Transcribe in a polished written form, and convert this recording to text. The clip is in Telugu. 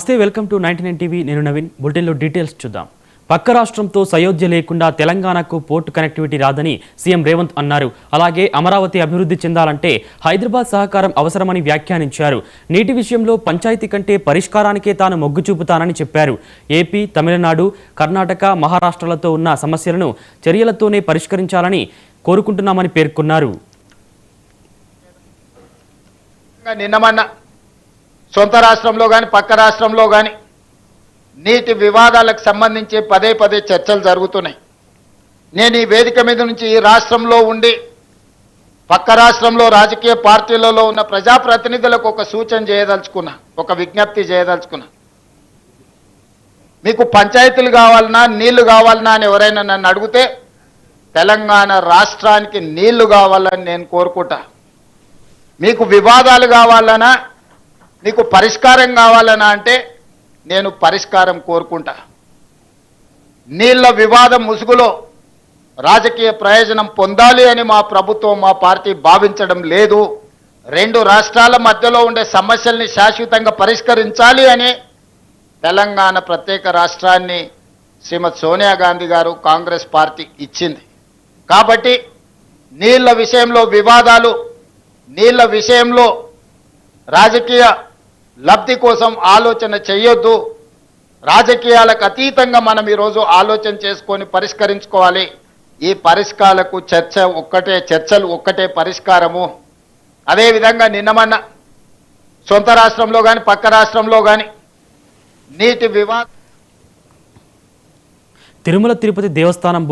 నమస్తే, వెల్కమ్ టు 99 టీవీ. నేను నవీన్. బులెటిన్లో డీటెయిల్స్ చూద్దాం. పక్క రాష్ట్రంతో సయోధ్య లేకుండా తెలంగాణకు పోర్టు కనెక్టివిటీ రాదని సీఎం రేవంత్ అన్నారు. అలాగే అమరావతి అభివృద్ధి చెందాలంటే హైదరాబాద్ సహకారం అవసరమని వ్యాఖ్యానించారు. నీటి విషయంలో పంచాయతీ కంటే పరిష్కారానికే తాను మొగ్గు చూపుతానని చెప్పారు. ఏపీ, తమిళనాడు, కర్ణాటక, మహారాష్ట్రలతో ఉన్న సమస్యలను చర్యలతోనే పరిష్కరించాలని కోరుకుంటున్నామని పేర్కొన్నారు. సొంత రాష్ట్రంలో కానీ పక్క రాష్ట్రంలో కానీ నీటి వివాదాలకు సంబంధించి పదే పదే చర్చలు జరుగుతున్నాయి. నేను ఈ వేదిక మీద నుంచి ఈ రాష్ట్రంలో ఉండి పక్క రాష్ట్రంలో రాజకీయ పార్టీలలో ఉన్న ప్రజాప్రతినిధులకు ఒక సూచన చేయదలుచుకున్నా, ఒక విజ్ఞప్తి చేయదలుచుకున్నా. మీకు పంచాయతీలు కావాలన్నా నీళ్లు కావాలన్నా అని ఎవరైనా నన్ను అడిగితే తెలంగాణ రాష్ట్రానికి నీళ్లు కావాలని నేను కోరుకుంటా. మీకు వివాదాలు కావాలన్నా, మీకు పరిష్కారం కావాలన్నా అంటే నేను పరిష్కారం కోరుకుంటా. నీళ్ల వివాదం ముసుగులో రాజకీయ ప్రయోజనం పొందాలి అని మా ప్రభుత్వం, మా పార్టీ భావించడం లేదు. రెండు రాష్ట్రాల మధ్యలో ఉండే సమస్యల్ని శాశ్వతంగా పరిష్కరించాలి అని తెలంగాణ ప్రత్యేక రాష్ట్రాన్ని శ్రీమతి సోనియా గాంధీ గారు, కాంగ్రెస్ పార్టీ ఇచ్చింది. కాబట్టి నీళ్ల విషయంలో వివాదాలు, నీళ్ల విషయంలో రాజకీయ లబ్ధి కోసం ఆలోచన చేయొద్దు. రాజకీయాలకు అతీతంగా మనం ఈరోజు ఆలోచన చేసుకొని పరిష్కరించుకోవాలి. ఈ పరిష్కారాలకు చర్చలు ఒక్కటే పరిష్కారము. అదేవిధంగా నిన్నమన్న సొంత రాష్ట్రంలో కానీ పక్క రాష్ట్రంలో కానీ నీటి వివాదం తిరుమల తిరుపతి దేవస్థానం